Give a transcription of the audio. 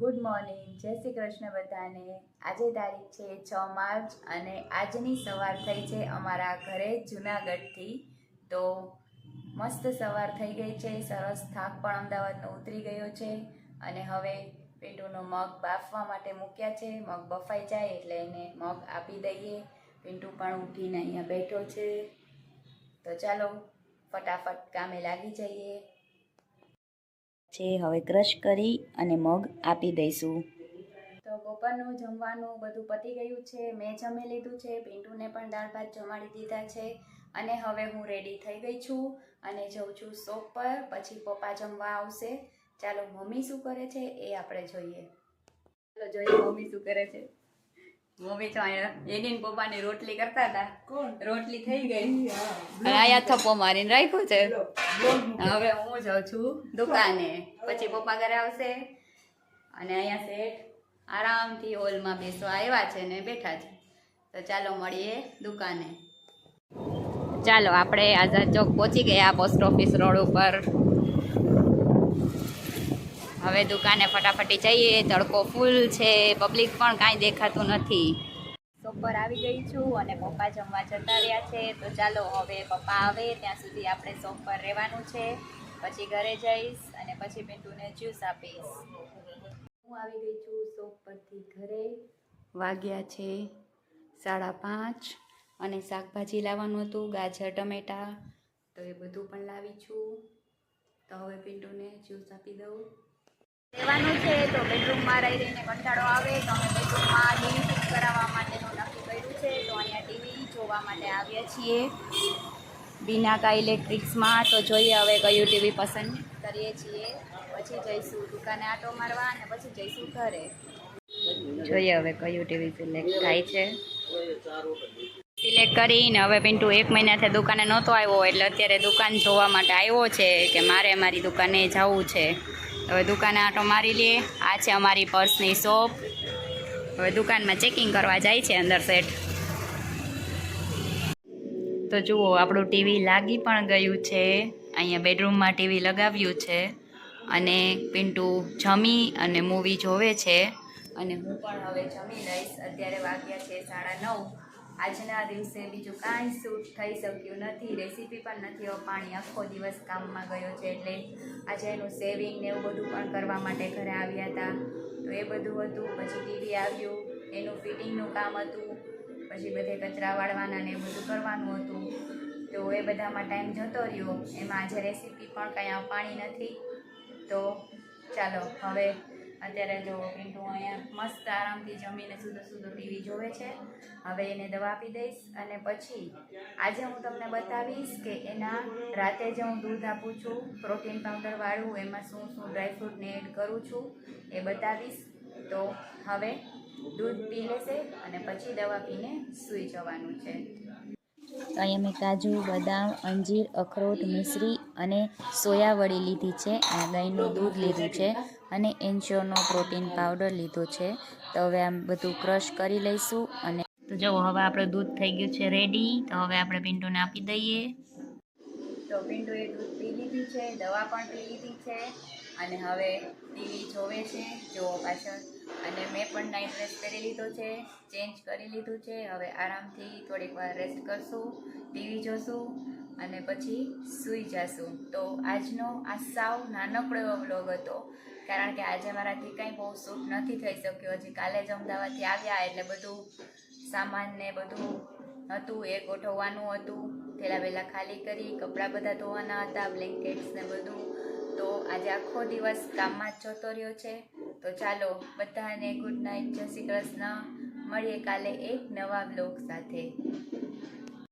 Good morning, જય શ્રી કૃષ્ણ બધાને। આજે તારીખ છે 6 માર્ચ અને આજની સવાર થઈ છે અમારા ઘરે જૂનાગઢથી। તો મસ્ત સવાર થઈ ગઈ છે, સરસ થાક પણ અમદાવાદનો ઉતરી ગયો છે અને હવે પિન્ટુનો મગ બાફવા માટે મૂક્યા છે। મગ બફાઈ જાય એટલે એને મગ આપી દઈએ। પિન્ટુ પણ ઉઠીને અહીંયા બેઠો છે, તો ચાલો ફટાફટ કામે લાગી જઈએ। હવે ક્રશ કરી અને મગ આપી દઈશું। તો બપોરનું જમવાનું બધું પતી ગયું છે, મેં જમી લીધું છે, પિન્ટુને પણ દાળ ભાત જમાડી દીધા છે અને હવે હું રેડી થઈ ગઈ છું અને જઉં છું શોપ પર। પછી પપ્પા જમવા આવશે। ચાલો મમ્મી શું કરે છે એ આપણે જોઈએ। ચાલો જોઈએ મમ્મી શું કરે છે। મમ્મી તો અહીંયા એની પપ્પાની રોટલી કરતા હતા, રોટલી થઈ ગઈ અને આયા થપ્પો મારીને રાખ્યું છે। હવે હું જાઉં છું દુકાને, પછી પપ્પા ઘરે આવશે અને અહીંયા શેઠ આરામથી હોલમાં બેસવા આવ્યા છે ને બેઠા છે। તો ચાલો મળીએ દુકાને। ચાલો આપણે આઝાદ ચોક પહોંચી ગયા, પોસ્ટ ઓફિસ રોડ ઉપર। હવે દુકાને ફટાફટી જઈએ, તડકો ફૂલ છે, પબ્લિક પણ કાંઈ દેખાતું નથી। શોપ પર આવી ગઈ છું અને પપ્પા જમવા જતા રહ્યા છે। તો ચાલો હવે પપ્પા આવે ત્યાં સુધી આપણે શોપ પર રહેવાનું છે, પછી ઘરે જઈશ અને પછી પિન્ટુને જ્યુસ આપીશ। હું આવી ગઈ છું શોપ પરથી ઘરે, વાગ્યા છે 5:30 અને શાકભાજી લાવવાનું હતું, ગાજર ટમેટા, તો એ બધું પણ લાવી છું। તો હવે પિન્ટુને જ્યુસ આપી દઉં। રહેવાનું છે તો બેડરૂમમાં રહીને કંટાળો આવે તો અમે બેડરૂમમાં ટીવી ફિક્સ કરાવવા માટેનું નક્કી કર્યું છે। તો અહીંયા ટીવી જોવા માટે આવ્યા છીએ બિનાકા ઇલેક્ટ્રિક્સમાં। તો જોઈએ હવે કયું ટીવી પસંદ કરીએ છીએ, પછી જઈશું દુકાને આટો મારવા અને પછી જઈશું ઘરે। જોઈએ હવે કયું ટીવી સિલેક્ટ થાય છે। સિલેક્ટ કરીને હવે પિન્ટુ 1 મહિનાથી દુકાને નહોતો આવ્યો એટલે અત્યારે દુકાન જોવા માટે આવ્યો છે કે મારે મારી દુકાને જવું છે। હવે દુકાને આટો મારી લઈએ। આ છે અમારી પર્સની શોપ। હવે દુકાનમાં ચેકિંગ કરવા જાય છે અંદર સેટ। તો જુઓ આપણું ટીવી લાગી પણ ગયું છે, અહીંયા બેડરૂમમાં ટીવી લગાવ્યું છે અને પિન્ટુ જમી અને મૂવી જોવે છે અને હું પણ હવે જમી લઈશ। અત્યારે વાગ્યા છે 9:30। આજના દિવસે બીજું કાંઈ શૂટ થઈ શક્યું નથી, રેસીપી પણ નથી। પાણી આખો દિવસ કામમાં ગયો છે એટલે આજે એનું સેવિંગ ને એવું બધું પણ કરવા માટે ઘરે આવ્યા હતા, તો એ બધું હતું। પછી ટીવી આવ્યું, એનું ફિટિંગનું કામ હતું, પછી બધે કચરા વાળવાના ને એ બધું કરવાનું હતું, તો એ બધામાં ટાઈમ જતો રહ્યો। એમાં આજે રેસીપી પણ કંઈ પાણી નથી। તો ચાલો હવે અત્યારે જો પિન્ટુ અહીંયા મસ્ત આરામથી જમીને સૂધો ટીવી જોવે છે। હવે એને દવા આપી દઈશ અને પછી આજે હું તમને બતાવીશ કે એના રાતે જે હું દૂધ આપું છું પ્રોટીન પાવડરવાળું, એમાં શું ડ્રાયફ્રૂટને એડ કરું છું એ બતાવીશ। તો હવે દૂધ પી લેશે અને પછી દવા પીને સૂઈ જવાનું છે। તો અહીંયા મેં કાજુ, બદામ, અંજીર, અખરોટ, મિશ્રી અને સોયાવડી લીધી છે અને ગાયનું દૂધ લીધું છે અને એન્શ્યોરનો પ્રોટીન પાવડર લીધો છે। તો હવે આમ બધું ક્રશ કરી લઈશું અને તો જુઓ હવે આપણું દૂધ થઈ ગયું છે રેડી। તો હવે આપણે પિન્ટુને આપી દઈએ। તો પિન્ટુએ દૂધ પી લીધું છે, દવા પણ પી લીધી છે અને હવે ટીવી જોવે છે જુઓ પાછળ। અને મેં પણ નાઇટ ડ્રેસ પહેરી લીધો છે, ચેન્જ કરી લીધું છે। હવે આરામથી થોડીક વાર રેસ્ટ કરશું, ટીવી જોશું અને પછી સૂઈ જશું। તો આજનો આ સાવ નાનકડો એવો વ્લોગ હતો, કારણ કે આજે મારાથી કંઈ બહુ શૂટ નથી થઈ શક્યો। હજી કાલે જ અમદાવાદથી આવ્યા એટલે બધું સામાન ને બધું હતું એ ગોઠવવાનું હતું, થેલા વેલા ખાલી કરી, કપડાં બધા ધોવાના હતા, બ્લેન્કેટ્સ ને બધું। તો આજે આખો દિવસ કામમાં જ જતો રહ્યો છે। તો ચાલો બધાને ગુડ નાઇટ, જય શ્રી કૃષ્ણ। મળીએ કાલે એક નવા બ્લોગ સાથે।